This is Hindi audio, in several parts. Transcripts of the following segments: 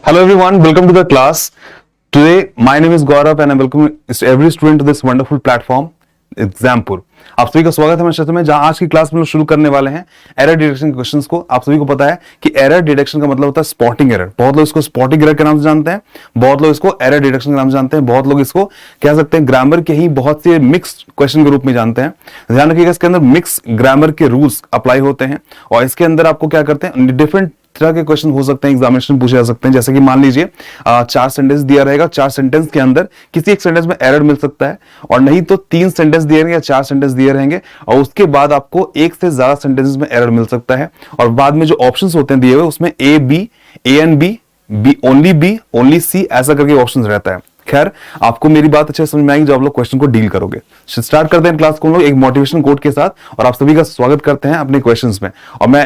Hello everyone, welcome to the class. Today, my name is Gaurav and I welcome every student to this wonderful platform, Exampur. आप सभी का स्वागत है हमारे सेशन में, जहां आज की क्लास में लोग शुरू करने वाले हैं एरर डिटेक्शन के क्वेश्चंस को। आप सभी को पता है कि एरर डिटेक्शन का मतलब होता है स्पॉटिंग एरर। बहुत लोग इसको स्पॉटिंग एरर के नाम से जानते हैं, बहुत लोग इसको एरर डिटेक्शन के नाम से जानते हैं, बहुत लोग इसको कह सकते हैं ग्रामर के ही बहुत से मिक्स क्वेश्चन के रूप में जानते हैं। ध्यान रखिएगा, इसके अंदर मिक्स ग्रामर के रूल्स अप्लाई होते हैं और इसके अंदर आपको क्या करते हैं, डिफरेंट तरह के क्वेश्चन हो सकते हैं, एग्जामिनेशन पूछे जा सकते हैं। जैसे कि मान लीजिए 4 सेंटेंस दिया रहेगा, 4 सेंटेंस के अंदर किसी एक सेंटेंस में एरर मिल सकता है, और नहीं तो 3 सेंटेंस दिए रहेंगे या 4 सेंटेंस दिए रहेंगे और उसके बाद आपको एक से ज्यादा सेंटेंसेस में एरर मिल सकता है। और बाद में जो ऑप्शंस होते हैं दिए हुए, उसमें ए एंड बी ओनली सी ऐसा करके ऑप्शंस रहता है। खैर, आपको मेरी बात अच्छे समझ में आएगी जब आप लोग क्वेश्चन को डील करोगे। स्टार्ट करते हैं क्लास को हम लोग एक मोटिवेशन कोट के साथ, और आप सभी का स्वागत करते हैं अपने क्वेश्चंस में। और मैं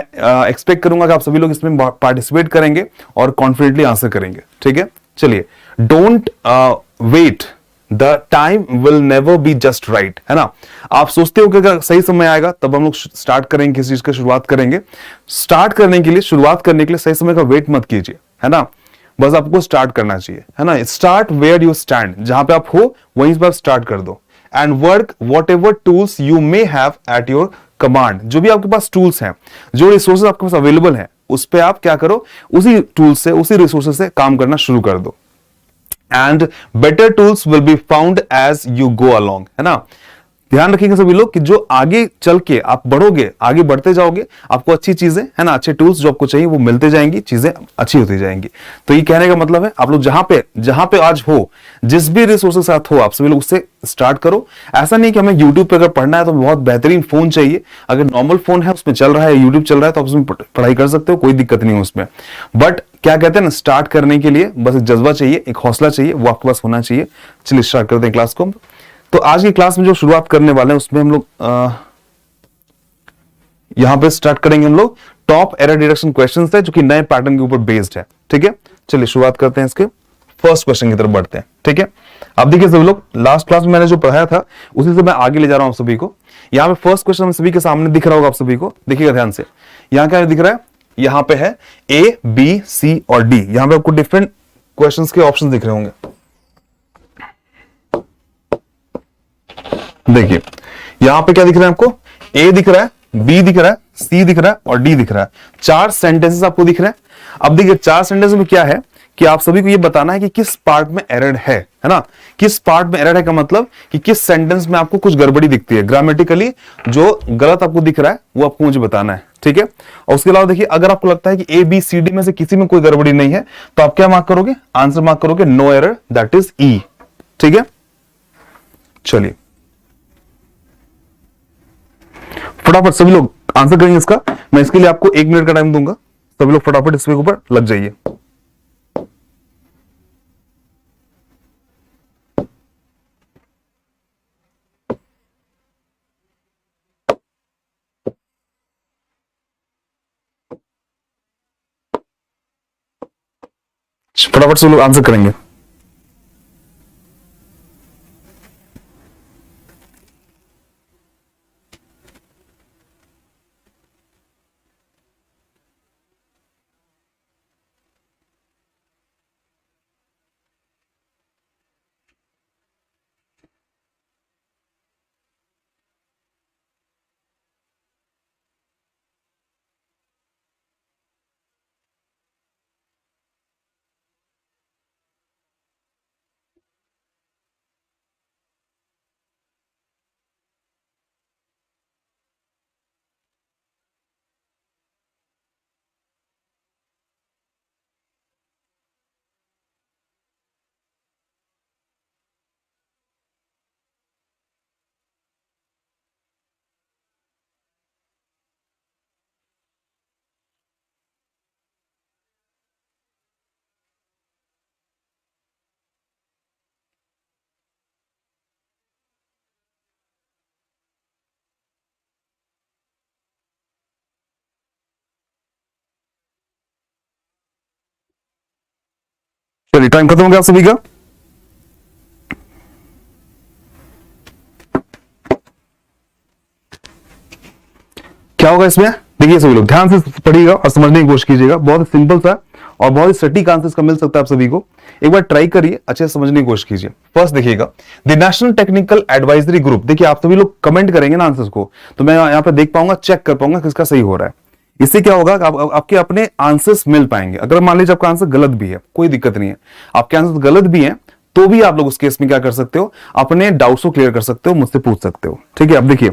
एक्सपेक्ट करूंगा कि आप सभी लोग इसमें पार्टिसिपेट करेंगे और कॉन्फिडेंटली आंसर करेंगे। ठीक है, चलिए। Don't wait, the time will never be just right, है ना। आप सोचते हो कि अगर सही समय आएगा तब हम लोग स्टार्ट करेंगे, किसी चीज की शुरुआत करेंगे। स्टार्ट करने के लिए, शुरुआत करने के लिए सही समय का वेट मत कीजिए, है ना। बस आपको स्टार्ट करना चाहिए, है ना। स्टार्ट वेयर यू स्टैंड, जहां पे आप हो वहीं पर स्टार्ट कर दो। And work what ever tools you may have at your command, जो भी आपके पास टूल्स हैं, जो रिसोर्सेज आपके पास अवेलेबल हैं, उस पे आप क्या करो, उसी टूल्स से, उसी रिसोर्सेज से काम करना शुरू कर दो। And better tools will be found as you go along, है ना। ध्यान रखिएगा सभी लोग कि जो आगे चल के आप बढ़ोगे, आगे बढ़ते जाओगे, आपको अच्छी चीजें, है ना, अच्छे टूल्स जो आपको चाहिए वो मिलते जाएंगी, चीजें अच्छी होती जाएंगी। तो ये कहने का मतलब है, आप लोग जहां पे आज हो, जिस भी रिसोर्स के साथ हो, आप सभी लोग उससे स्टार्ट करो। ऐसा नहीं कि हमें यूट्यूब पे अगर पढ़ना है तो बहुत बेहतरीन फोन चाहिए। अगर नॉर्मल फोन है, उसमें चल रहा है, यूट्यूब चल रहा है, तो आप उसमें पढ़ाई कर सकते हो, कोई दिक्कत नहीं है उसमें। बट क्या कहते हैं ना, स्टार्ट करने के लिए बस एक जज्बा चाहिए, एक हौसला चाहिए, वो आपके पास होना चाहिए। चलिए स्टार्ट करते हैं क्लास को। तो आज की क्लास में जो शुरुआत करने वाले हैं उसमें हम लोग यहां पे स्टार्ट करेंगे हम लोग टॉप एरर डिटेक्शन क्वेश्चंस है, जो कि नए पैटर्न के ऊपर बेस्ड है। ठीक है, चलिए शुरुआत करते हैं, इसके फर्स्ट क्वेश्चन की तरफ बढ़ते हैं। ठीक है, अब देखिए सभी लोग, लास्ट क्लास में मैंने जो पढ़ाया था उसी से मैं आगे ले जा रहा हूं सभी को। यहां पे फर्स्ट क्वेश्चन सभी के सामने दिख रहा होगा, आप सभी को देखिएगा ध्यान से। यहां क्या दिख रहा है, यहां पे है ए बी सी और डी। यहां पे आपको डिफरेंट क्वेश्चंस के ऑप्शन दिख रहे होंगे। देखिए यहां पे क्या दिख रहा है आपको, ए दिख रहा है, बी दिख रहा है, सी दिख रहा है और डी दिख रहा है। 4 सेंटेंसेस आपको दिख रहे हैं। अब देखिए 4 सेंटेंस में क्या है कि आप सभी को ये बताना है कि किस पार्ट में एरर है ना। किस पार्ट में एरर है का मतलब कि किस सेंटेंस में आपको कुछ गड़बड़ी दिखती है, ग्रामेटिकली जो गलत आपको दिख रहा है वो आपको मुझे बताना है। ठीक है, और उसके अलावा देखिए, अगर आपको लगता है कि ए बी सी डी में से किसी में कोई गड़बड़ी नहीं है तो आप क्या मार्क करोगे, आंसर मार्क करोगे नो एरर, दैट इज ई। ठीक है, चलिए फटाफट सभी लोग आंसर करेंगे इसका। मैं इसके लिए आपको 1 मिनट का टाइम दूंगा, सभी लोग फटाफट इसके ऊपर लग जाइए। फटाफट सभी लोग आंसर करेंगे। चलिए टाइम खत्म हो गया आप सभी का। क्या होगा इसमें, देखिए सभी लोग ध्यान से पढ़िएगा और समझने की कोशिश कीजिएगा। बहुत सिंपल सा और बहुत ही सटीक आंसर इसका मिल सकता है आप सभी को। एक बार ट्राई करिए, अच्छे से समझने की कोशिश कीजिए। फर्स्ट देखिएगा, the national technical advisory group. देखिए आप सभी लोग कमेंट करेंगे ना आंसर्स को, तो मैं यहाँ पे देख पाऊंगा, चेक कर पाऊंगा किसका सही हो रहा है। इससे क्या होगा, आपके अपने आंसर्स मिल पाएंगे। अगर मान लीजिए आपका आंसर गलत भी है, कोई दिक्कत नहीं है, आपके आंसर गलत भी है तो भी आप लोग उस केस में क्या कर सकते हो, अपने डाउट्स को क्लियर कर सकते हो, मुझसे पूछ सकते हो। ठीक है, अब देखिए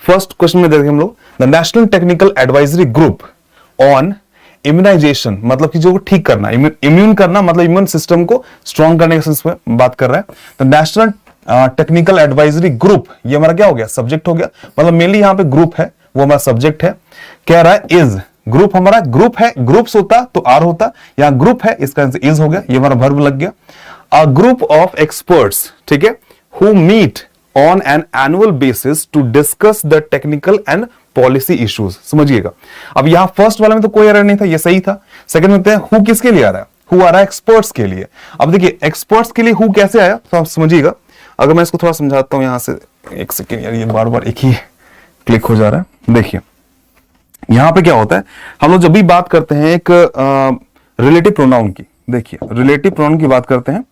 फर्स्ट क्वेश्चन में देखें हम लोग, the national technical advisory group on immunization, मतलब कि जो ठीक करना, इम्यून करना, मतलब इम्यून सिस्टम को स्ट्रॉन्ग करने के सेंस में बात कर रहा है। तो नेशनल टेक्निकल एडवाइजरी ग्रुप, ये हमारा क्या हो गया, सब्जेक्ट हो गया, मतलब मेनली यहाँ पे ग्रुप है, वो हमारा सब्जेक्ट है। कह रहा है इज, ग्रुप हमारा ग्रुप है, ग्रुप्स होता तो आर होता, यहाँ ग्रुप है, इसका आंसर इज हो गया, ये हमारा वर्ब लग गया। A group of experts, ठीक है, who meet on an annual basis to discuss the technical and policy issues। समझिएगा, अब यहां फर्स्ट वाले में तो कोई एरर नहीं था, ये सही था। सेकंड में हु किसके लिए आ रहा है, हु आ रहा है एक्सपर्ट्स के लिए। अब देखिए एक्सपर्ट्स के लिए हु कैसे आया, तो आप समझिएगा। अगर मैं इसको थोड़ा समझाता हूं यहां से, एक सेकेंड यार, ये बार बार एक ही क्लिक हो जा रहा है। देखिए यहां पे क्या होता है, हम लोग जब भी बात करते हैं एक रिलेटिव प्रोनाउन की, देखिए रिलेटिव प्रोनाउन की बात करते हैं,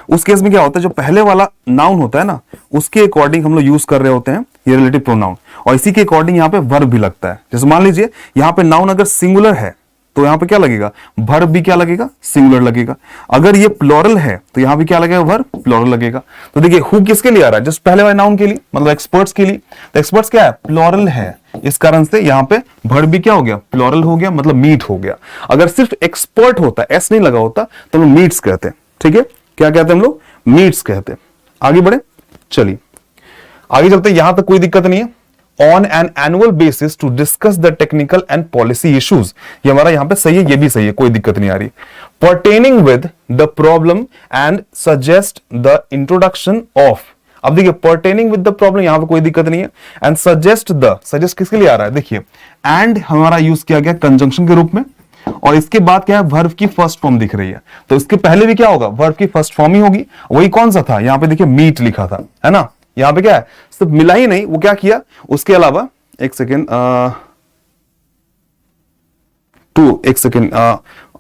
उस केस में क्या होता है, जो पहले वाला नाउन होता है ना, उसके अकॉर्डिंग हम लोग यूज कर रहे होते हैं ये रिलेटिव प्रोनाउन, और इसी के अकॉर्डिंग यहाँ पे वर्ब भी लगता है। जैसे मान लीजिए यहाँ पे नाउन अगर सिंगुलर है तो यहाँ पे क्या लगेगा, वर्ब भी क्या लगेगा, सिंगुलर लगेगा। अगर ये प्लूरल है तो यहाँ भी क्या लगेगा, वर्ब प्लूरल लगेगा। तो देखिए हु किसके लिए आ रहा है, जस्ट पहले वाले नाउन के लिए, मतलब एक्सपर्ट्स के लिए। तो एक्सपर्ट्स क्या है, प्लूरल है, इस कारण से यहाँ पे वर्ब भी क्या हो गया, प्लूरल हो गया, मतलब मीट हो गया। अगर सिर्फ एक्सपर्ट होता, एस नहीं लगा होता, तो हम लोग मीट्स कहते हैं। ठीक है, क्या कहते हैं हम लोग, मीट्स कहते हैं। आगे बढ़े, चलिए आगे चलते हैं, यहां तक कोई दिक्कत नहीं है। On an annual basis to discuss the technical and policy issues, ये हमारा यहां पे सही है, ये भी सही है, कोई दिक्कत नहीं आ रही। Pertaining with the problem and suggest the introduction of, अब देखिए पर्टेनिंग विद द प्रॉब्लम, यहां पे कोई दिक्कत नहीं है। एंड सजेस्ट द, सजेस्ट किसके लिए आ रहा है, देखिए एंड हमारा यूज किया गया कंजंक्शन के रूप में, और इसके बाद क्या है, वर्ब की फर्स्ट फॉर्म दिख रही है, तो इसके पहले भी क्या होगा, वर्ब की फर्स्ट फॉर्म ही होगी। वही कौन सा था, यहां पे देखिए मीट लिखा था, है ना। यहां पे क्या है, सिर्फ मिला ही नहीं, वो क्या किया उसके अलावा, एक second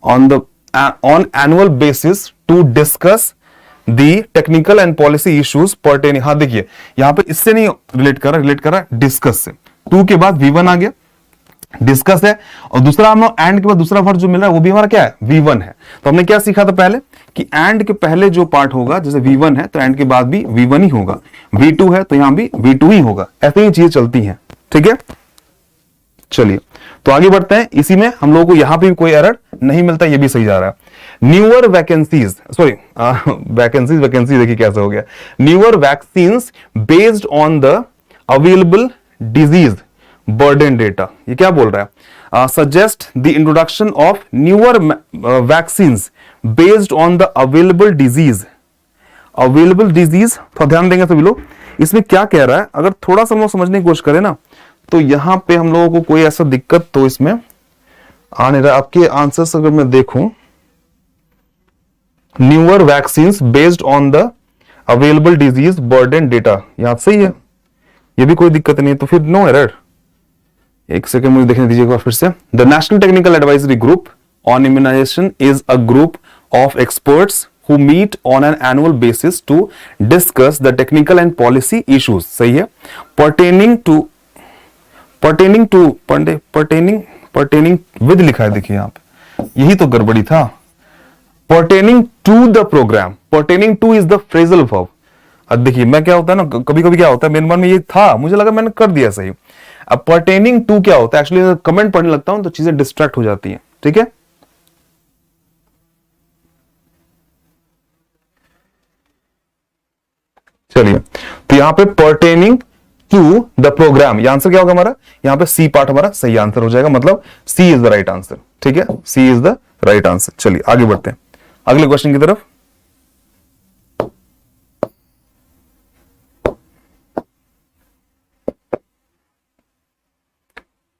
on annual basis to discuss the technical and policy issues pertaining. हाँ देखिए यहां पे इससे नहीं रिलेट कर रहा डिस्कस से, टू के बाद V1 आ गया, डिस्कस है, और दूसरा हम लोग एंड के बाद दूसरा वर्ड जो मिल रहा है वो भी हमारा क्या है, V1 है। तो हमने क्या सीखा था पहले कि एंड के पहले जो पार्ट होगा, जैसे V1 है तो एंड के बाद भी V1 ही होगा, V2 है तो यहां भी V2 ही होगा, ऐसे ही चीजें चलती हैं। ठीक है, चलिए तो आगे बढ़ते हैं। इसी में हम लोगों को यहां पे भी कोई एरर नहीं मिलता, ये भी सही जा रहा है। न्यूअर वैकेंसीज, सॉरी वैकेंसी देखिए कैसे हो गया, newer vaccines based on the available disease burden data, ये क्या बोल रहा है, suggest the introduction of newer vaccines based on the available disease. Available disease थोड़ा ध्यान देंगे सभी लोग, इसमें क्या कह रहा है, अगर थोड़ा सा हम लोग समझने की कोशिश करें ना, तो यहां पे हम लोगों को कोई ऐसा दिक्कत तो इसमें आ नहीं रहा। आपके आंसर्स अगर मैं देखूं, newer vaccines based on the available disease burden data, यहां सही है, ये भी कोई दिक्कत नहीं है, तो फिर नो एरर। एक सेकंड मुझे देखने दीजिएगा फिर से। The national technical advisory group on immunization is a group of experts who meet on an annual basis to discuss the technical and policy issues, सही है, pertaining with लिखा है, देखिए यहाँ पे यही तो गड़बड़ी था। pertaining to the program, pertaining to is the phrasal verb। अब देखिए मैं क्या होता है ना, कभी कभी क्या होता है, मेरे मन में ये था, मुझे लगा मैंने कर दिया सही। अब pertaining to क्या होता है, एक्चुअली कमेंट पढ़ने लगता हूं तो चीजें डिस्ट्रैक्ट हो जाती हैं। ठीक है, चलिए तो यहां पे पर्टेनिंग टू द प्रोग्राम, ये आंसर क्या होगा हमारा, यहां पे सी पार्ट हमारा सही आंसर हो जाएगा, मतलब सी इज द राइट आंसर। ठीक है, सी इज द राइट आंसर। चलिए आगे बढ़ते हैं अगले क्वेश्चन की तरफ।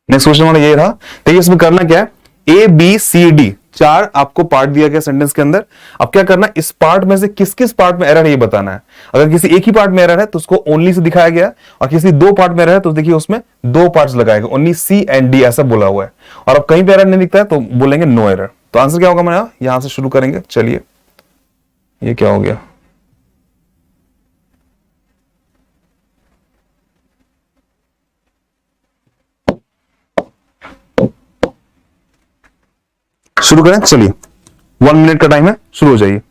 नेक्स्ट क्वेश्चन हमारा ये रहा, देखिए इसमें करना क्या है, ABCD चार आपको पार्ट दिया गया सेंटेंस के अंदर। अब क्या करना, इस पार्ट में से किस किस पार्ट में एरर है ये बताना है। अगर किसी एक ही पार्ट में एरर है तो उसको ओनली से दिखाया गया, और किसी दो पार्ट में एरर है तो देखिए उसमें दो पार्ट्स लगाएगा, ओनली C and D ऐसा बोला हुआ है। और अब कहीं पे एरर नहीं दिखता है तो बोलेंगे नो एरर। तो तो आंसर क्या होगा मेरा, यहां से शुरू करेंगे। चलिए, ये क्या हो गया, शुरू करें। चलिए, 1 मिनट का टाइम है, शुरू हो जाइए।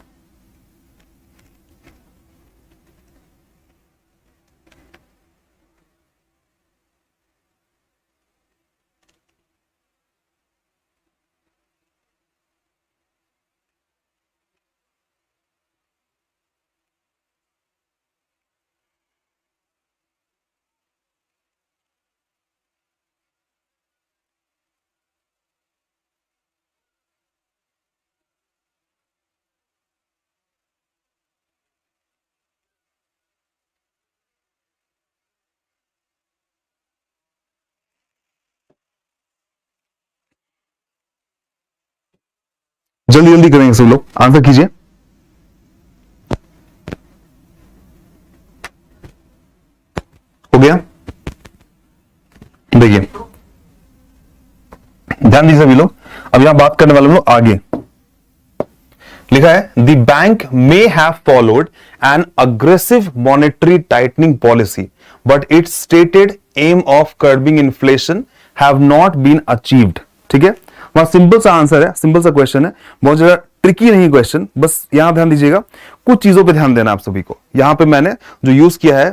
जल्दी जल्दी करेंगे सब लोग, आंसर कीजिए। हो गया, देखिए ध्यान दीजिए सभी लोग। अब यहां बात करने वाले हम लोग आगे लिखा है, the bank may have followed an aggressive monetary tightening policy but its stated aim of curbing inflation have not been achieved. ठीक है, वहां सिंपल सा आंसर है, सिंपल सा क्वेश्चन है, बहुत ज्यादा ट्रिकी नहीं क्वेश्चन। बस यहां ध्यान दीजिएगा, कुछ चीजों पे ध्यान देना आप सभी को। यहां पे मैंने जो यूज किया है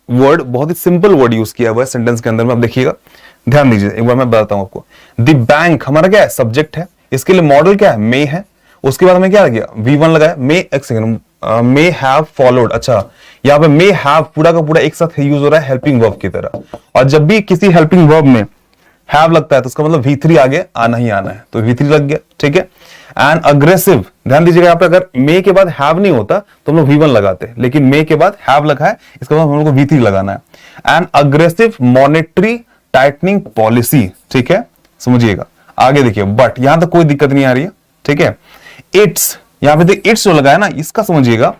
वर्ड, बहुत ही सिंपल वर्ड यूज किया हुआ है सेंटेंस के अंदर में। आप देखिएगा, ध्यान दीजिए, एक बार मैं बताता हूं आपको। द बैंक हमारा क्या है, सब्जेक्ट है, इसके लिए मॉडल क्या है, मे है। उसके बाद हमें क्या किया, V1 लगाया, मे एक सेकंड, मे हैव फॉलोड। अच्छा, यहां पे मे हैव पूरा का पूरा एक साथ यूज हो रहा है हेल्पिंग वर्ब की तरह, और जब भी किसी हेल्पिंग वर्ब में हैव लगता है तो उसका मतलब V3 आगे आना ही आना है, तो V3 लग गया। ठीक है, एंड अग्रेसिव, ध्यान दीजिएगा, यहां पे अगर मे के बाद हैव नहीं होता तो हम लोग V1 लगाते, लेकिन मे के बाद हैव लगा है, इसका मतलब हम लोग को V3 लगाना है। And aggressive monetary tightening policy. ठीक है, समझिएगा। आगे देखिए, बट यहां तक कोई दिक्कत नहीं आ रही है। ठीक है, इट्स, यहां पे देखिए इट्स जो लगाया ना, इसका समझिएगा,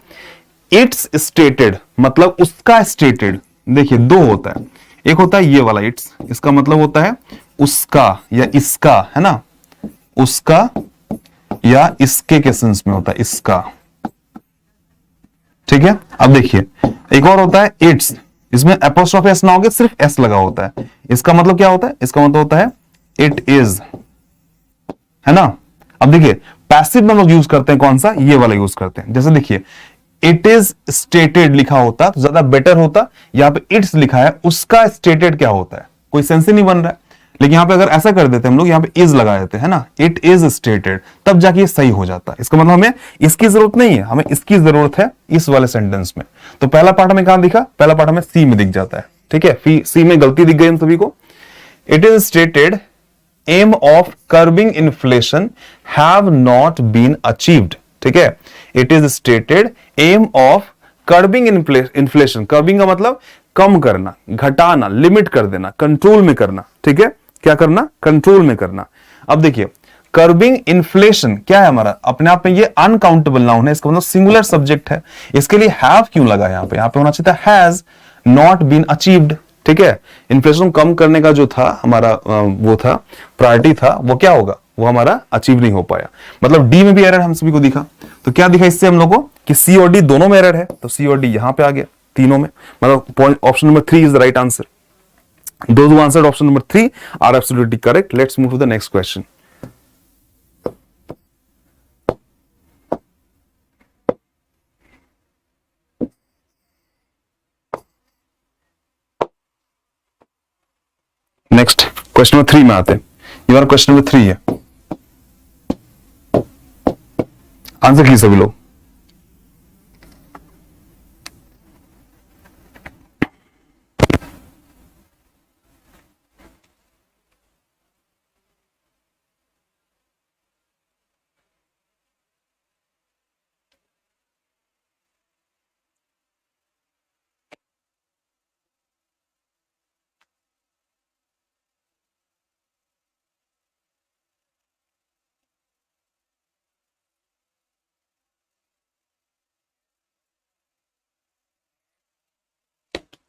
इट्स स्टेटेड मतलब उसका स्टेटेड। देखिए दो होता है, एक होता है ये वाला इट्स, इसका मतलब होता है उसका या इसका, है ना, उसका या इसके सेंस में होता है इसका। ठीक है, अब देखिए एक और होता है इट्स, इसमें एपोस्ट्रोफी एस ना होगा, सिर्फ एस लगा होता है। इसका मतलब क्या होता है, इसका मतलब होता है इट इज, है ना। अब देखिए पैसिव में हम लोग यूज करते हैं कौन सा, ये वाला यूज करते हैं। जैसे देखिए इट इज स्टेटेड लिखा होता तो ज्यादा बेटर होता, यहां पे इट्स लिखा है, उसका स्टेटेड क्या होता है, कोई सेंस ही नहीं बन रहा है। लेकिन यहां पे अगर ऐसा कर देते हम लोग, यहां पे इज लगा देते हैं ना, इट इज स्टेटेड, तब जाके ये सही हो जाता है। इसका मतलब हमें इसकी जरूरत नहीं है, हमें इसकी जरूरत है इस वाले सेंटेंस में। तो पहला पार्ट हमें कहां दिखा, पहला पार्ट हमें सी में दिख जाता है। ठीक है, सी में गलती दिख गई हम सभी को। It is stated aim of curbing inflation have not been achieved. ठीक है, it is stated aim of curbing inflation, curbing का मतलब कम करना, घटाना, लिमिट कर देना, कंट्रोल में करना। ठीक है, क्या करना, कंट्रोल में करना। अब देखिए कर्बिंग इन्फ्लेशन क्या है हमारा, अपने आप में ये अनकाउंटेबल नाउन है, इसका मतलब सिंगुलर सब्जेक्ट है, इसके लिए हैव क्यों लगा यहां पे, यहां पे होना चाहिए था हैज नॉट बीन अचीव्ड। ठीक है, इन्फ्लेशन कम करने का जो था हमारा वो था, प्रायोरिटी था, वो क्या होगा, वो हमारा अचीव नहीं हो पाया। मतलब डी में भी एरर हम सभी को दिखा, तो क्या दिखा इससे हम लोगों को कि सी और डी दोनों में एरर है, तो सी और डी यहां पे आ गया तीनों में, मतलब option number 3 is the right answer. Those who answered option number 3 are absolutely correct. Let's move to the next question. Next, question number 3 में आते हैं। ये वाला question number 3 है। आंसर कीजिए सभी लोग।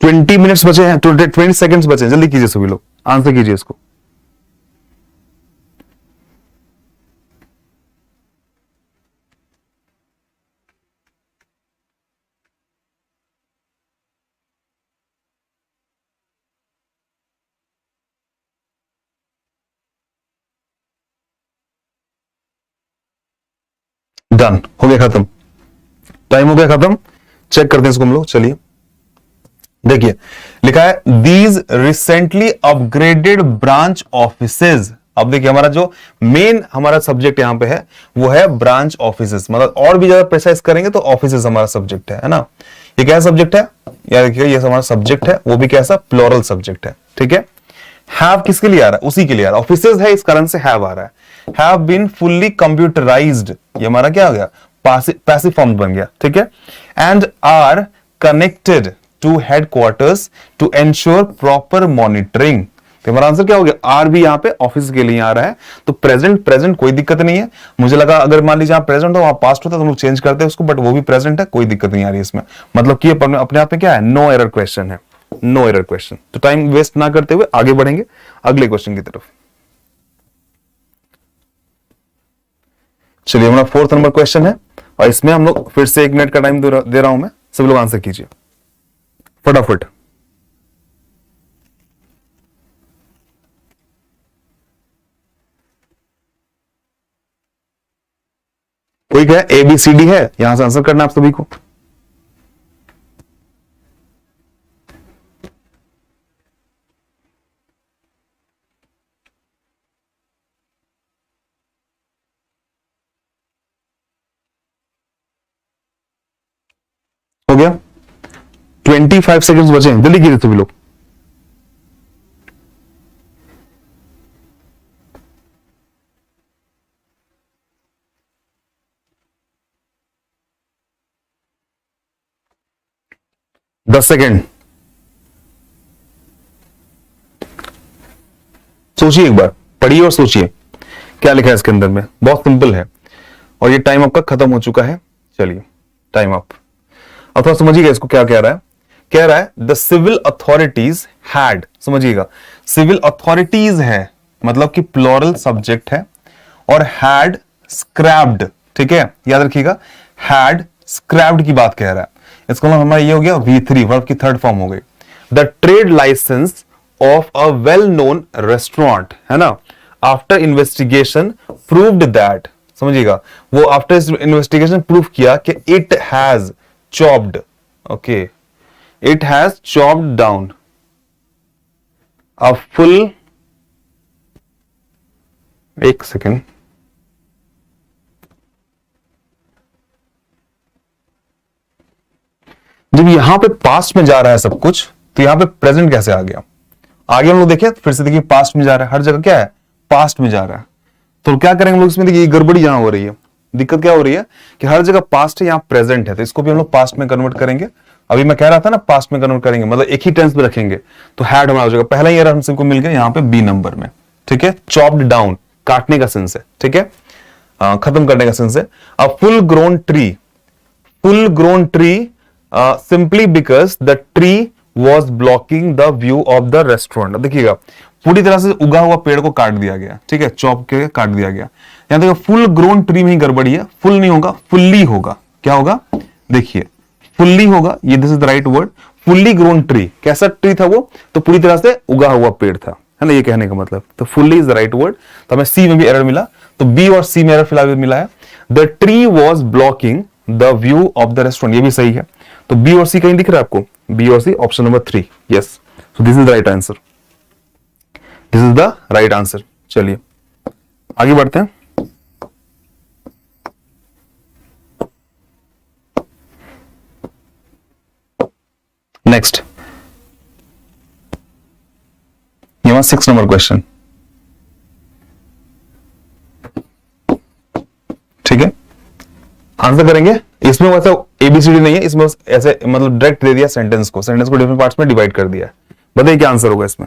ट्वेंटी मिनट्स बचे हैं, 20 सेकंड्स बचे हैं, जल्दी कीजिए सभी लोग, आंसर कीजिए इसको। डन, हो गया खत्म, टाइम हो गया खत्म। चेक करते हैं इसको हम लोग, चलिए देखिए लिखा है these recently upgraded branch offices. अब देखिए हमारा जो मेन हमारा सब्जेक्ट यहां पे है वो है ब्रांच ऑफिसेज, मतलब और भी ज्यादा प्रेसाइज करेंगे तो ऑफिसेज हमारा सब्जेक्ट है ना। ये क्या सब्जेक्ट है, यार देखिए ये हमारा सब्जेक्ट है, वो भी कैसा प्लोरल सब्जेक्ट है, ठीक है। हैव किसके लिए आ रहा है, उसी के लिए आ रहा है, ऑफिसेज है इस कारण से हैव आ रहा है। हैव बीन फुल्ली कंप्यूटराइज्ड, ये हमारा क्या हो गया, पैसिव फॉर्म बन गया, ठीक है। And are connected to headquarters to ensure proper monitoring. तो हमारा आंसर क्या हो गया, आर भी यहाँ पे ऑफिस के लिए आ रहा है, तो प्रेजेंट प्रेजेंट कोई दिक्कत नहीं है। मुझे लगा अगर मान लीजिए यहाँ प्रेजेंट हो वहां पास्ट होता तो हम लोग चेंज करते हैं उसको, बट वो भी प्रेजेंट है, कोई दिक्कत नहीं आ रही इसमें। मतलब कि अपने आप में क्या है, नो एरर क्वेश्चन है, नो एरर क्वेश्चन। तो टाइम वेस्ट ना करते हुए आगे बढ़ेंगे अगले क्वेश्चन की तरफ। चलिए हमारा 4th नंबर क्वेश्चन है, और इसमें हम लोग फिर से 1 मिनट का टाइम दे रहा हूं मैं, सब लोग आंसर कीजिए फटाफट। कोई क्या है, ABCD है, यहां से आंसर करना आप सभी को। हो गया, 25 सेकंड्स बचे हैं, जल्दी कीजिए सभी लोग। दस सेकेंड, सोचिए एक बार, पढ़िए और सोचिए क्या लिखा है इसके अंदर में, बहुत सिंपल है। और ये टाइम आपका खत्म हो चुका है, चलिए टाइम अप। अब थोड़ा समझिएगा इसको क्या कह रहा है, कह रहा है द सिविल अथॉरिटीज हैड, समझिएगा सिविल अथॉरिटीज है मतलब कि प्लोरल सब्जेक्ट है, और हैड स्क्रैप्ड, ठीक है याद रखिएगा, हैड स्क्रैप्ड की बात कह रहा है। इसका मतलब हमारा ये हो गया V3, वर्ब की थर्ड फॉर्म हो गई। The trade licence of a well known restaurant, है ना, आफ्टर इन्वेस्टिगेशन प्रूव्ड दैट, समझिएगा वो आफ्टर इन्वेस्टिगेशन प्रूव किया कि it has chopped, okay, it has chopped down a full, एक सेकेंड, जब यहां पे पास्ट में जा रहा है सब कुछ तो यहां पे प्रेजेंट कैसे आ गया। आगे हम लोग देखिए, फिर से देखिए पास्ट में जा रहा है, हर जगह क्या है, पास्ट में जा रहा है। तो क्या करेंगे हम लोग इसमें, देखिए गड़बड़ी यहां हो रही है, दिक्कत क्या हो रही है कि हर जगह पास्ट है, यहां प्रेजेंट है, तो इसको भी हम लोग पास्ट में कन्वर्ट करेंगे। अभी मैं कह रहा था ना पास्ट में कन्वर्ट करेंगे, मतलब एक ही टेंस में रखेंगे, तो हैड हमारा हो जाएगा। पहला ही एरर हमको मिल गया यहाँ पे बी नंबर में, ठीक है। चॉप्ड डाउन काटने का सेंस है, ठीक है, खत्म करने का सेंस है। A full grown tree, full grown tree simply because the tree was blocking the view of the restaurant। अब देखिएगा पूरी तरह से उगा हुआ पेड़ को काट दिया गया, ठीक है, चॉप के काट दिया गया। यहां देखो फुल ग्रोन ट्री में ही गड़बड़ी है, फुल नहीं होगा, फुल्ली होगा। क्या होगा, देखिए फुल्ली होगा, ये this is the right word. Fully grown tree, कैसा ट्री था वो, तो पूरी तरह से उगा हुआ पेड़ था, है ना, ये कहने का मतलब। तो fully is the right word. तो हमें सी में भी एरर मिला, तो बी और सी में एरर फिलहाल मिला है। The tree was blocking the view of the restaurant, ये भी सही है। तो बी और सी कहीं दिख रहा है आपको, बी और C option number 3, yes. So this is the right answer, this is the right answer. चलिए आगे बढ़ते हैं। नेक्स्ट, ये हमारा 6 नंबर क्वेश्चन, ठीक है, आंसर करेंगे। इसमें वैसा ABCD नहीं है, इसमें ऐसे मतलब डायरेक्ट दे दिया सेंटेंस को, सेंटेंस को डिफरेंट पार्ट्स में डिवाइड कर दिया है। बताइए क्या आंसर होगा इसमें।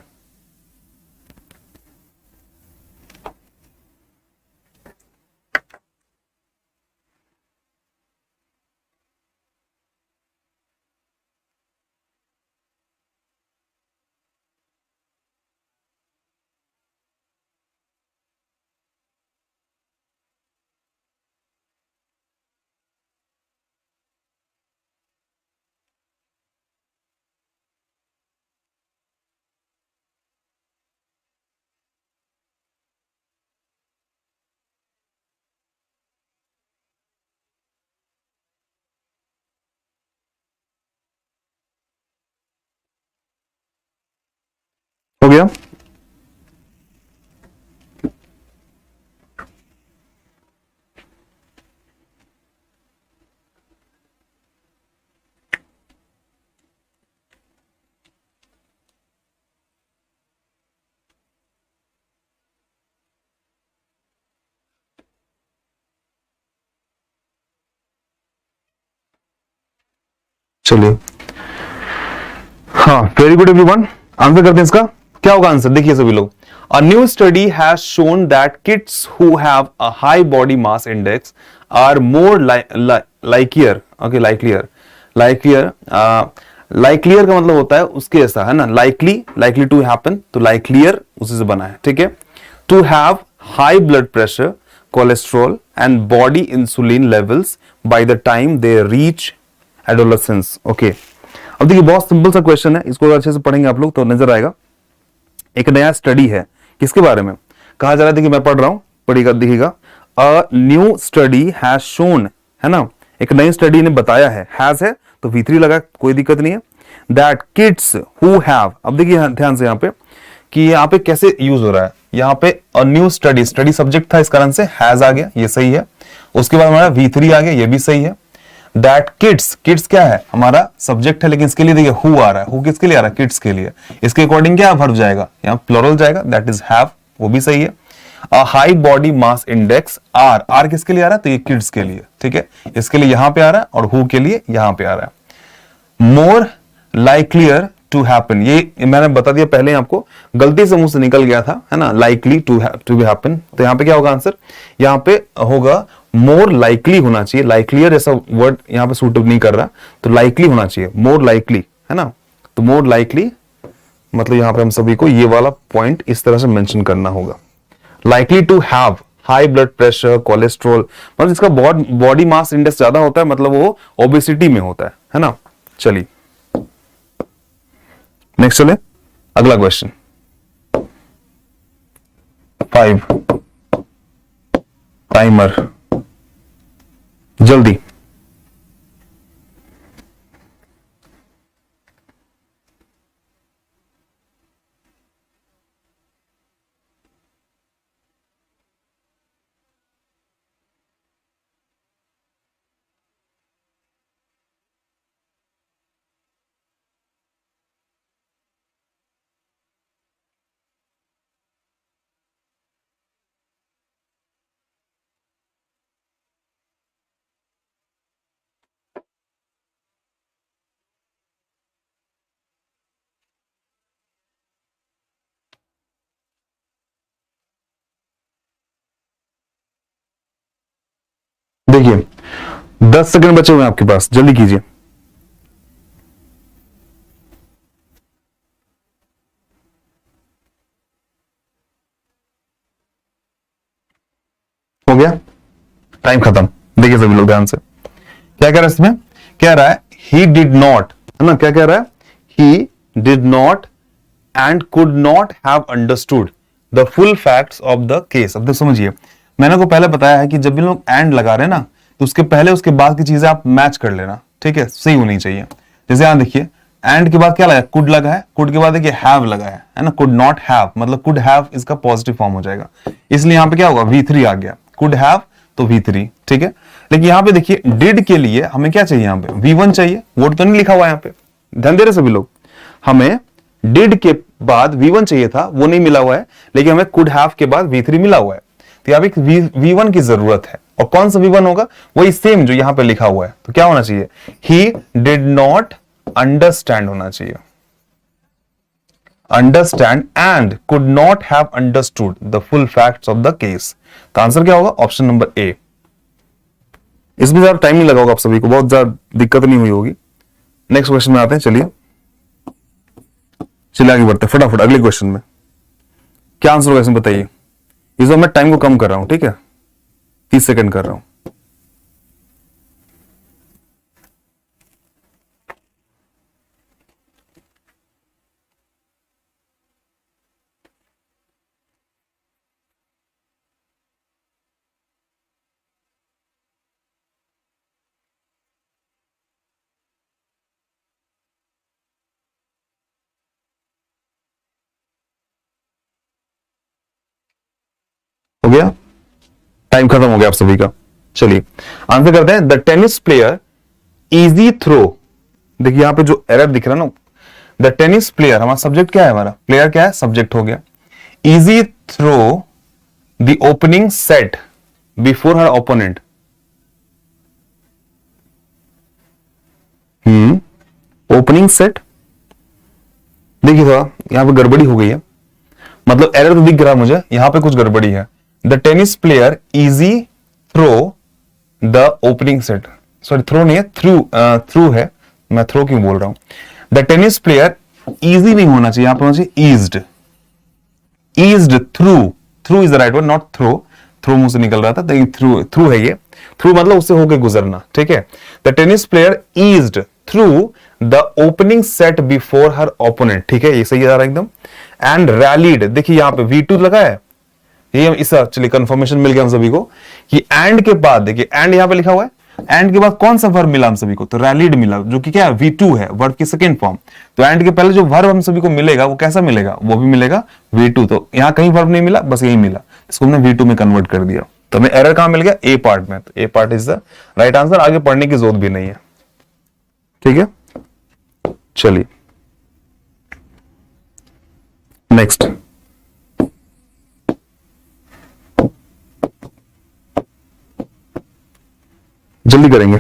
हो गया। चलिए, हाँ, वेरी गुड एवरीवन। आंसर करते हैं इसका। क्या होगा आंसर, देखिए सभी लोग। A new study has shown that kids who have a high body mass index are more likelier, okay, likelier likelier का मतलब होता है उसके ऐसा, है ना, लाइकली टू हैपन, तो लाइकलियर उसी से बना है, ठीक है। To have high blood pressure, cholesterol and body insulin levels by the time they reach adolescence, okay. अब देखिए, बहुत सिंपल सा क्वेश्चन है, इसको अच्छे से पढ़ेंगे आप लोग तो नजर आएगा। एक नया स्टडी है, किसके बारे में कहा जा रहा है, देखिए मैं पढ़ रहा हूं, पढ़िएगा, देखिएगा। अ न्यू स्टडी हैज शोन, है ना, एक नई स्टडी ने बताया हैज है तो V3 लगा, कोई दिक्कत नहीं है। दैट किड्स हु हैव, अब देखिए ध्यान से यहां पे कि यहां पे कैसे यूज हो रहा है, यहां पे अ न्यू स्टडी, स्टडी सब्जेक्ट था, इस कारण से हैज आ गया, ये सही है। उसके बाद हमारा V3 आ गया, ये भी सही है। दैट किड्स, किड्स क्या है, हमारा सब्जेक्ट है, लेकिन इसके लिए देखिए हु आ रहा है, हु किसके लिए आ रहा है, किड्स के लिए। इसके अकॉर्डिंग क्या वर्ब जाएगा, यहाँ प्लुरल जाएगा, दैट इज हैव, वो भी सही है। A high body mass index, are, are किसके लिए आ रहा है, तो ये किड्स के लिए, ठीक है, इसके लिए यहां पे आ रहा है, और हु के लिए यहां पे आ रहा है। मोर लाइकलियर टू हैपन, ये मैंने बता दिया पहले आपको, गलती से मुंह से निकल गया था, है ना, लाइकली टू बी हैपन, तो यहां पे क्या होगा आंसर, यहां पे होगा मोर लाइकली होना चाहिए, लाइकलियर ऐसा वर्ड यहां पे सूट नहीं कर रहा, तो लाइकली होना चाहिए, मोर लाइकली, है ना, तो मोर लाइकली मतलब यहां पे हम सभी को ये वाला पॉइंट इस तरह से मेंशन करना होगा। Likely to have high blood pressure, cholesterol, मतलब जिसका बॉडी मास इंडेक्स ज्यादा होता है, मतलब वो ओबेसिटी में होता है ना। चलिए नेक्स्ट चले, अगला क्वेश्चन 5, टाइमर, जल्दी। देखिए 10 सेकंड बचे हुए हैं आपके पास, जल्दी कीजिए। हो गया, टाइम खत्म। देखिए सभी लोग ध्यान से, क्या कह रहा है इसमें, कह रहा है ही डिड नॉट, है ना, क्या कह रहा है, he did not and could not have understood the full facts of the case. अब तो समझिए, मैंने को पहले बताया है कि जब भी लोग एंड लगा रहे हैं ना, तो उसके पहले उसके बाद की चीजें आप मैच कर लेना, ठीक है, सही होनी चाहिए। जैसे यहां देखिए, एंड के बाद क्या लगा, कुड लगा है, कुड के बाद देखिए हैव लगा है ना, कुड नॉट हैव, मतलब कुड हैव इसका पॉजिटिव फॉर्म हो जाएगा, इसलिए यहां पे क्या होगा, V3 आ गया, कुड हैव तो V3, ठीक है। लेकिन यहां पे देखिए डिड के लिए हमें क्या चाहिए, यहां पे V1 चाहिए, वर्ड तो नहीं लिखा हुआ यहां पे, ध्यान दे रहे सभी लोग, हमें डिड के बाद V1 चाहिए था, वो नहीं मिला हुआ है, लेकिन हमें कुड हैव के बाद V3 मिला हुआ है, तो यहां पे V1 की जरूरत है, और कौन सा V1 होगा, वही सेम जो यहां पे लिखा हुआ है, तो क्या होना चाहिए, ही डिड नॉट अंडरस्टैंड होना चाहिए, understand and could not have understood the full facts of the case, तो आंसर क्या होगा, ऑप्शन नंबर ए। इसमें ज्यादा टाइम नहीं लगा होगा आप सभी को, बहुत ज्यादा दिक्कत नहीं हुई होगी। नेक्स्ट क्वेश्चन में आते हैं, चलिए चलिए आगे बढ़ते हैं फटाफट अगले क्वेश्चन में। क्या आंसर होगा इसमें बताइए, इस बार मैं टाइम को कम कर रहा हूं, ठीक है, 30 सेकंड कर रहा हूं। हो गया, टाइम खत्म हो गया आप सभी का। चलिए आंसर करते हैं। The tennis player easy throw, देखिए यहां पे जो एरर दिख रहा है ना, द टेनिस प्लेयर, हमारा सब्जेक्ट क्या है, हमारा प्लेयर क्या है, सब्जेक्ट हो गया। Easy throw the opening set before her opponent. Opening set, देखिए थोड़ा यहां पे गड़बड़ी हो गई है, मतलब एरर तो दिख रहा है मुझे, यहां पे कुछ गड़बड़ी है। The tennis player easy throw the opening set, sorry throw नहीं है, थ्रू है, मैं थ्रो क्यों बोल रहा हूं। द टेनिस प्लेयर इजी नहीं होना चाहिए, यहां पर होना चाहिए eased, eased through is the right word, not throw मुंह से निकल रहा था, थ्रू है ये, थ्रू मतलब उससे होके गुजरना, ठीक है। The tennis player eased through the opening set before her opponent, ठीक है, ये सही आ रहा है एकदम। एंड रैलीड, देखिए यहां पे V2 लगा है, ये इस चलिए कंफर्मेशन मिल गया हम सभी को कि एंड के बाद, देखिए एंड यहां पे लिखा हुआ है, एंड के बाद कौन सा वर्ब मिला हम सभी को, तो रैलीड मिला, जो कि क्या है, V2 है, वर्ब की सेकंड फॉर्म। तो एंड के पहले जो वर्ब हम सभी को मिलेगा वो कैसा मिलेगा, वो भी मिलेगा V2। तो यहां कहीं वर्ब नहीं मिला, बस यही मिला, इसको हमने V2 में कन्वर्ट कर दिया। तो हमें एरर कहां मिल गया, ए पार्ट में, तो A part is the right answer, आगे पढ़ने की जरूरत भी नहीं है, ठीक है। चलिए नेक्स्ट, जल्दी करेंगे।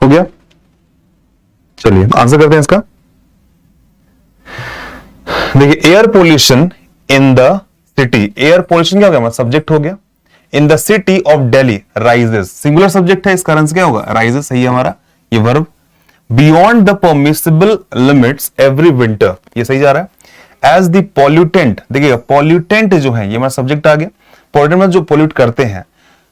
हो गया, चलिए आंसर करते हैं इसका। देखिए air pollution in the city, air pollution क्या हो गया, सब्जेक्ट हो गया। In the city of Delhi rises, singular subject है, इस कारण से क्या होगा, राइजेस, सही है हमारा ये verb. Beyond the permissible limits every winter, ये सही जा रहा है। एज द पॉल्यूटेंट, देखिएगा पॉल्यूटेंट जो है ये हमारा सब्जेक्ट आ गया, पॉल्यूटेंट में जो पॉल्यूट करते हैं,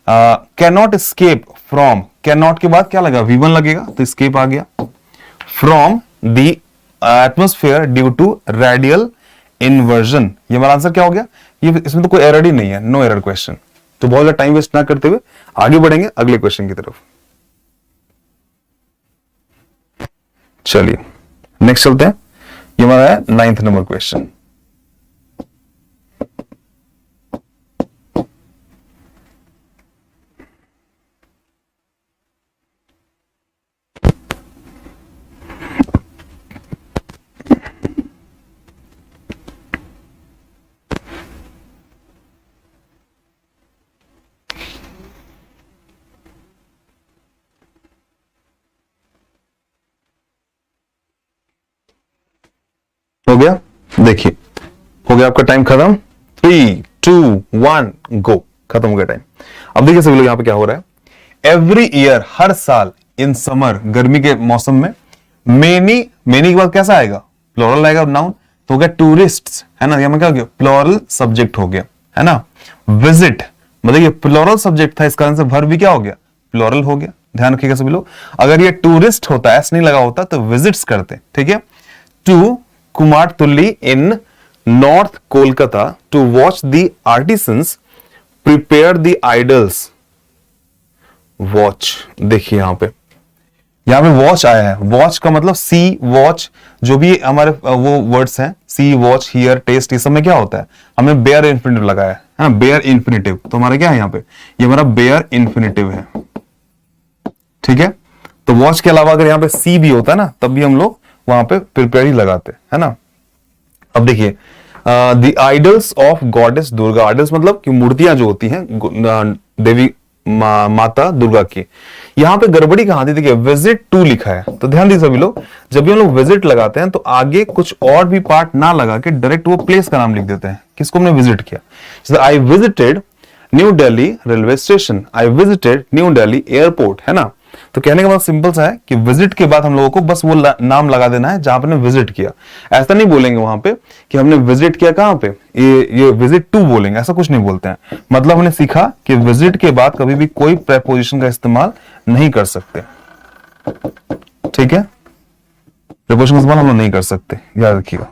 can not escape from, can not के बाद क्या लगा, V1 लगेगा, तो स्केप आ गया। From the atmosphere due to radial inversion, ये हमारा आंसर क्या हो गया, ये इसमें तो कोई एरर ही नहीं है, नो एरर क्वेश्चन। तो बहुत ज्यादा टाइम वेस्ट ना करते हुए आगे बढ़ेंगे अगले क्वेश्चन की तरफ। चलिए नेक्स्ट चलते हैं, ये हमारा है 9th नंबर क्वेश्चन। हो गया, देखिए हो गया आपका टाइम खत्म, 3 2 1 गो, खत्म हो गया टाइम। अब देखिए सभी लोग यहां पे क्या हो रहा है, एवरी ईयर, हर साल, इन समर, गर्मी के मौसम में, मेनी, मेनी के बाद कैसा आएगा, प्लूरल आएगा, नाउन, तो हो गया टूरिस्ट, है ना, यहां क्या हो गया, प्लूरल सब्जेक्ट हो गया, है ना। विजिट, मतलब ये प्लूरल सब्जेक्ट था, इस कारण से वर्ब भी क्या हो गया, प्लूरल हो गया, ध्यान रखिएगा सभी लोग। अगर ये टूरिस्ट होता, ऐसा नहीं लगा होता, तो विजिट्स करते, ठीक है। To Kumartuli in north Kolkata to watch the artisans prepare the idols, watch, देखिए यहां पे वॉच आया है, वॉच का मतलब सी वॉच, जो भी हमारे वो वर्ड्स हैं, सी वॉच, हियर, टेस्ट, ये सब में क्या होता है, हमें बेयर इन्फिनिटिव लगाया है, बेयर इन्फिनिटिव, तो हमारा क्या है यहाँ पे, ये हमारा बेयर इन्फिनिटिव है, ठीक है। तो वॉच के अलावा अगर यहाँ पे सी भी होता है ना, तब भी हम लोग वहां पे प्रिपेयर ही लगाते, है ना। अब देखिए the idols of goddess Durga, idols मतलब कि मूर्तियां जो होती हैं देवी माता दुर्गा की, यहां पे गड़बड़ी कहां थी, देखिए विजिट टू लिखा है, तो ध्यान दीजिए सभी लोग, जब भी हम लोग विजिट लगाते हैं तो आगे कुछ और भी पार्ट ना लगा के डायरेक्ट वो प्लेस का नाम लिख देते हैं, किसको हमने विजिट किया, जैसे I visited new Delhi railway station, I visited new Delhi airport, है ना। तो कहने का मतलब सिंपल सा है कि विजिट के बाद हम लोगों को बस वो नाम लगा देना है जहां पर हमने विजिट किया। ऐसा नहीं बोलेंगे वहां पे कि हमने विजिट किया कहां पे, ये विजिट टू बोलेंगे, ऐसा कुछ नहीं बोलते हैं। मतलब हमने सीखा कि विजिट के बाद कभी भी कोई प्रेपोजिशन का इस्तेमाल नहीं कर सकते, ठीक है। प्रेपोजिशन का इस्तेमाल हम लोग नहीं कर सकते, याद रखिएगा।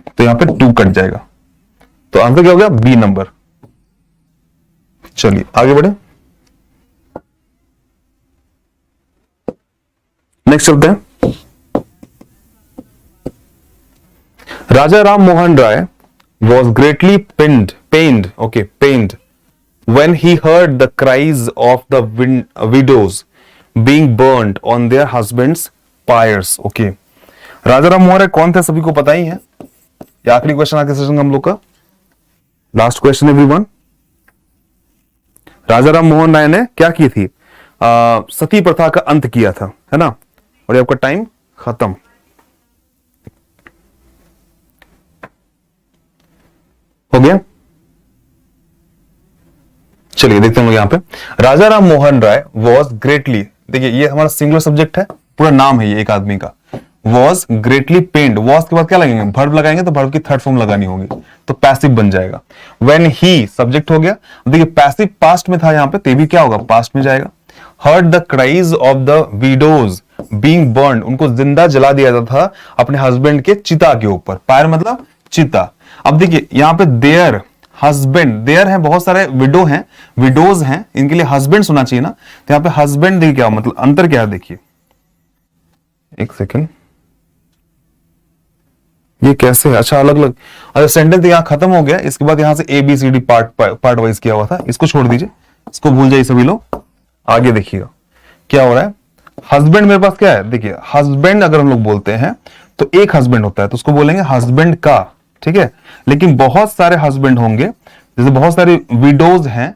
तो यहां पे 2 कट जाएगा, तो आंसर क्या हो गया, बी नंबर। चलिए आगे बढ़े, नेक्स्ट चलते हैं। राजा Ram Mohan Roy was greatly pained when he heard the cries of the widows being burned on their husbands' pyres. Okay, राजा राम मोहन राय कौन थे, सभी को पता ही है। ये आखिरी क्वेश्चन आज के सेशन का हम लोग का, लास्ट क्वेश्चन एवरीवन। राजा राम मोहन राय ने क्या की थी, सती प्रथा का अंत किया था, है ना। और ये आपका टाइम खत्म। हो गया, चलिए देखते हैं लोग यहां पे। राजा राम मोहन राय वॉज ग्रेटली, देखिए ये हमारा सिंगुलर सब्जेक्ट है, पूरा नाम है ये एक आदमी का। वॉज ग्रेटली पेन्ड, वॉज के बाद क्या लगेंगे, वर्ब लगाएंगे, तो वर्ब की थर्ड फॉर्म लगानी होगी, तो पैसिव बन जाएगा। व्हेन ही सब्जेक्ट हो गया, देखिए पैसिव पास्ट में था यहां पे, तो भी क्या होगा, पास्ट में जाएगा। Heard the cries of the widows being burned, उनको जिंदा जला दिया जाता था अपने हस्बैंड के चिता के ऊपर। पायर मतलब चिता। अब देखिए यहां पे देयर हस्बैंड, देयर है, बहुत सारे विडो हैं, विडोज हैं, इनके लिए हस्बैंड होना चाहिए ना, तो यहां पे हस्बैंड देखिए क्या मतलब अंतर क्या है, देखिए एक सेकेंड, ये कैसे है, अच्छा अलग अलग, अच्छा सेंटेंस यहां खत्म हो गया, इसके बाद यहां से ABCD पार्ट वाइज किया हुआ था, इसको छोड़ दीजिए, इसको भूल जाइए सभी लोग। आगे देखिएगा क्या हो रहा है। हस्बैंड मेरे पास क्या है, देखिए हस्बैंड अगर हम लोग बोलते हैं तो एक हस्बैंड होता है, तो उसको बोलेंगे हस्बैंड का, ठीक है। लेकिन बहुत सारे हस्बैंड होंगे, जैसे बहुत सारे विडोज हैं,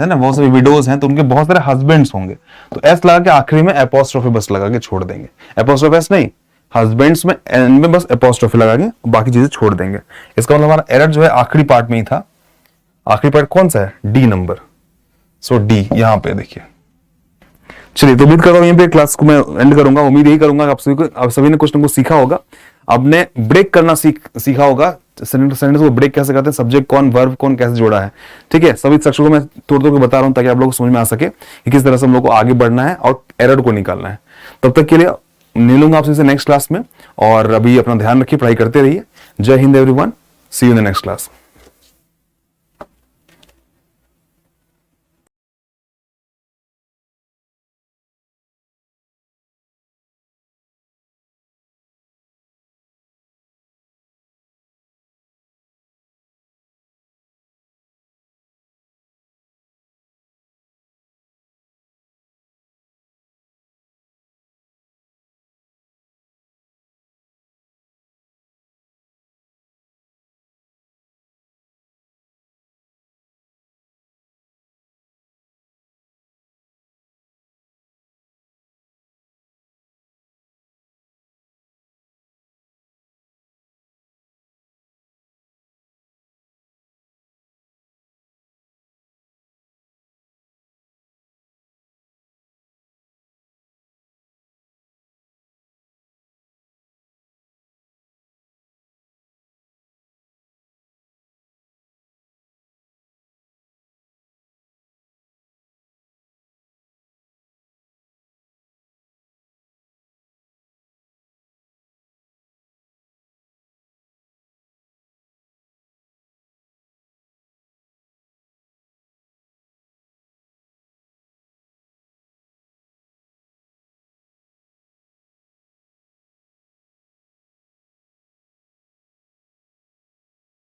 है ना, बहुत सारे विडोज हैं, तो उनके बहुत सारे हस्बैंड्स होंगे, तो एस लगा के आखिरी में एपोस्ट्रोफी बस लगा के छोड़ देंगे। एपोस्ट्रोफी एस नहीं, हस्बैंड्स में एंड में बस एपोस्ट्रोफी लगा के बाकी चीजें छोड़ देंगे। इसका मतलब हमारा एरर जो है आखिरी पार्ट में ही था। आखिरी पार्ट कौन सा है, डी नंबर, सो डी यहां पे देखिए। चलिए तो उम्मीद करता हूं यहीं पे क्लास को मैं एंड करूंगा। उम्मीद यही करूंगा कि आप सभी ने कुछ ना कुछ सीखा होगा। आपने ब्रेक करना सीखा होगा, सेंटेंस को ब्रेक कैसे करते हैं, सब्जेक्ट कौन, वर्ब कौन कैसे जोड़ा है, ठीक है। सभी सेक्शन को मैं तोड़ के बता रहा हूं ताकि आप लोगों को समझ में आ सके कि किस तरह से हम लोग को आगे बढ़ना है और एरर को निकालना है। तब तक के लिए मिलूंगा आपसे नेक्स्ट क्लास में, और अभी अपना ध्यान रखिए, पढ़ाई करते रहिए। Jai Hind everyone, see you in the next class.